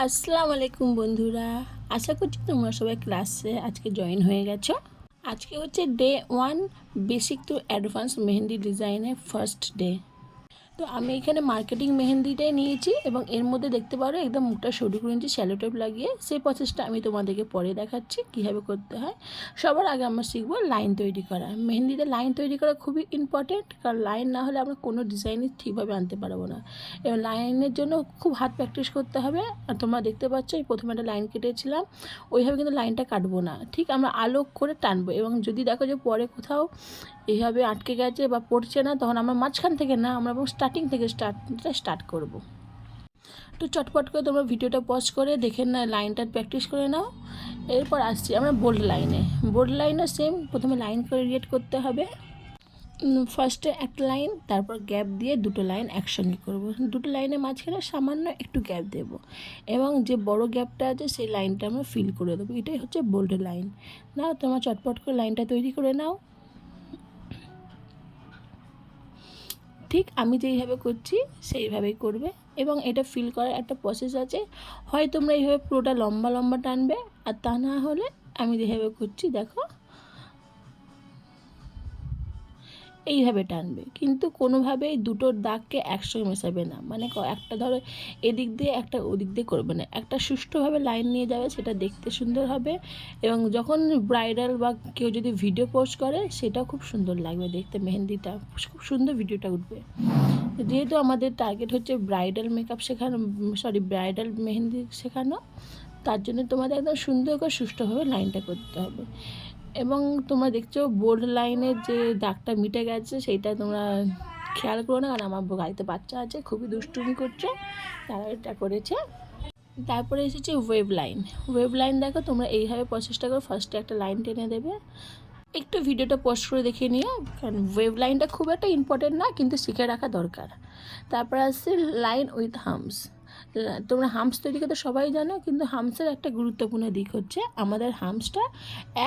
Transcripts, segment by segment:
আসসালামু আলাইকুম বন্ধুরা। আশা করছি তোমরা সবাই ক্লাসে আজকে জয়েন হয়ে গেছো। আজকে হচ্ছে day 1 basic to advance mehndi ডিজাইনের ফার্স্ট ডে। তো আমি এখানে মার্কেটিং মেহেন্দিটাই নিয়েছি এবং এর মধ্যে দেখতে পারো একদম মুখটা সরু করে নিয়েছি শ্যালো টেপ লাগিয়ে। সেই প্রসেসটা আমি তোমাদেরকে পরে দেখাচ্ছি কীভাবে করতে হয়। সবার আগে আমরা শিখবো লাইন তৈরি করা। মেহেন্দিতে লাইন তৈরি করা খুবই ইম্পর্টেন্ট, কারণ লাইন না হলে আমরা কোনো ডিজাইনই ঠিকভাবে আনতে পারবো না। এবং লাইনের জন্য খুব হাত প্র্যাকটিস করতে হবে। আর তোমরা দেখতে পাচ্ছ এই প্রথমে একটা লাইন কেটেছিলাম, ওইভাবে কিন্তু লাইনটা কাটবো না, ঠিক আমরা আলো করে টানবো। এবং যদি দেখো যে পরে কোথাও এইভাবে আটকে গেছে বা পড়ছে না, তখন আমরা মাঝখান থেকে না, আমরা স্টার্টিং থেকে স্টার্ট করব। তো চটপট করে তোমরা ভিডিওটা পজ করে দেখে না লাইনটা প্র্যাকটিস করে নাও। এরপর আসছি আমরা বোল্ড লাইনে। বোল্ড লাইনে সেম প্রথমে লাইন করে রিয়েট করতে হবে। ফার্স্টে একটা লাইন, তারপর গ্যাপ দিয়ে দুটো লাইন একসঙ্গে করব। দুটো লাইনের মাঝখানে সামান্য একটু গ্যাপ দেব এবং যে বড় গ্যাপটা আছে সেই লাইনটা আমরা ফিল করে দেবো। এটাই হচ্ছে বোল্ড লাইন। নাও তোমরা চটপট করে লাইনটা তৈরি করে নাও। ঠিক আমি যেইভাবে করছি সেইভাবেই করবে এবং এটা ফিল করার একটা প্রসেস আছে। হয় তোমরা এইভাবে পুরোটা লম্বা লম্বা টানবে, আর তা না হলে আমি যেভাবে করছি দেখো এইভাবে টানবে, কিন্তু কোনোভাবেই দুটোর দাগকে একসঙ্গে মেশাবে না। মানে একটা ধরো এদিক দিয়ে একটা ওদিক দিয়ে করবে না, একটা সুষ্ঠুভাবে লাইন নিয়ে যাবে, সেটা দেখতে সুন্দর হবে। এবং যখন ব্রাইডাল বা কেউ যদি ভিডিও পোস্ট করে সেটা খুব সুন্দর লাগবে দেখতে, মেহেন্দিটা খুব সুন্দর ভিডিওটা উঠবে। যেহেতু আমাদের টার্গেট হচ্ছে ব্রাইডাল মেকআপ শেখানো, ব্রাইডাল মেহেন্দি শেখানো, তার জন্য তোমাদের একদম সুন্দর করে সুষ্ঠুভাবে লাইনটা করতে হবে। এবং তোমরা দেখছো বোল্ড লাইনের যে দাগটা মিটে গেছে সেইটা তোমরা খেয়াল করো না, কারণ আমার গাড়িতে বাচ্চা আছে খুবই দুষ্টুমি করছে, তারা এটা করেছে। তারপরে এসেছে ওয়েভ লাইন। ওয়েভ লাইন দেখো তোমরা এইভাবে প্রসেসটা করো, ফার্স্টে একটা লাইন টেনে দেবে। একটু ভিডিওটা পোস্ট করে দেখে নিও, কারণ ওয়েভ লাইনটা খুব একটা ইম্পর্টেন্ট না, কিন্তু শিখে রাখা দরকার। তারপর আসছে লাইন উইথ হামস। তোমরা হামস তৈরি করতে সবাই জানো, কিন্তু হামসের একটা গুরুত্বপূর্ণ দিক হচ্ছে আমাদের হামসটা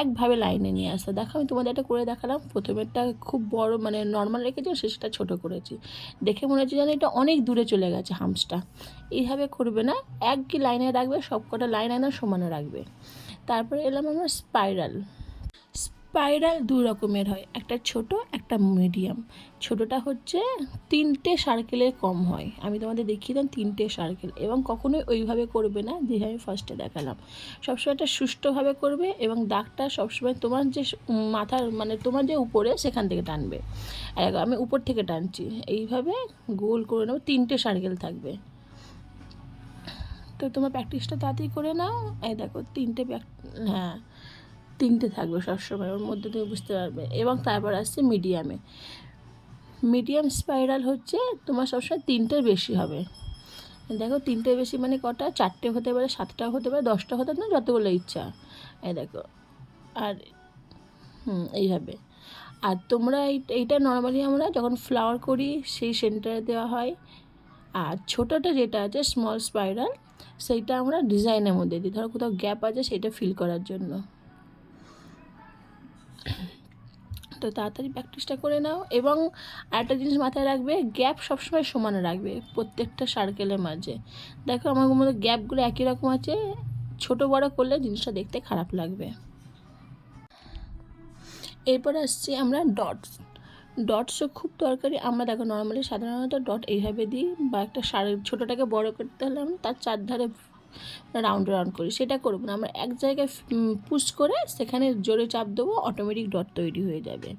একভাবে লাইনে নিয়ে আসা। দেখো আমি তোমাদের একটা করে দেখালাম, প্রথমেরটা খুব বড় মানে নর্মাল রেখেছি, শেষটা ছোট করেছি, দেখে মনে হচ্ছে যেন এটা অনেক দূরে চলে গেছে হামসটা। এইভাবে করবে না, একই লাইনে রাখবে, সব কটা লাইন একদম সমানে রাখবে। তারপরে এলাম আমরা স্পাইরাল। স্পাইরাল দু রকমের হয়, একটা ছোট একটা মিডিয়াম। ছোটোটা হচ্ছে 3টে সার্কেলের কম হয়, আমি তোমাদের দেখিয়ে দিলাম 3টে সার্কেল। এবং কখনোই ওইভাবে করবে না যেভাবে আমি ফার্স্টে দেখালাম, সবসময় একটা সুষ্ঠুভাবে করবে এবং দাগটা সবসময় তোমার যে মাথার মানে তোমার যে উপরে সেখান থেকে টানবে। আমি উপর থেকে টানছি, এইভাবে গোল করে নেবো, 3টে সার্কেল থাকবে। তো তোমার প্র্যাকটিসটা তাড়াতাড়ি করে নাও। এই দেখো 3টে হ্যাঁ 3টে থাকবে সবসময়, ওর মধ্যে তুমি বুঝতে পারবে। এবং তারপর আসছে মিডিয়ামে। মিডিয়াম স্পাইরাল হচ্ছে তোমার সবসময় 3টের বেশি হবে। দেখো 3টের বেশি মানে কটা, 4টে হতে পারে, 7টাও হতে পারে, 10টা হতে পারে, যতগুলো ইচ্ছা। এই দেখো, আর এইভাবে। আর তোমরা এইটা নর্মালি আমরা যখন ফ্লাওয়ার করি সেই সেন্টারে দেওয়া হয়। আর ছোটোটা যেটা আছে স্মল স্পাইরাল, সেইটা আমরা ডিজাইনের মধ্যে দিই, ধরো কোথাও গ্যাপ আছে সেটা ফিল করার জন্য। তো তাড়াতাড়ি প্র্যাকটিসটা করে নাও। এবং আরেকটা জিনিস মাথায় রাখবে, গ্যাপ সবসময় সমান রাখবে প্রত্যেকটা সার্কেলের মাঝে। দেখো আমার মধ্যে গ্যাপগুলো একই রকম আছে, ছোট বড় করলে জিনিসটা দেখতে খারাপ লাগবে। এরপর আসছি আমরা ডটস। ডটসও খুব দরকারি। আমরা দেখো নর্মালি সাধারণত ডট এইভাবে দিই, বা একটা ছোটোটাকে বড় করতে হলে আমরা তার চারধারে রাউন্ড রাউন্ড করি, সেটা করবো না। আমরা এক জায়গায় পুশ করে সেখানে জোরে চাপ দেবো, অটোমেটিক ডট তৈরি হয়ে যাবে।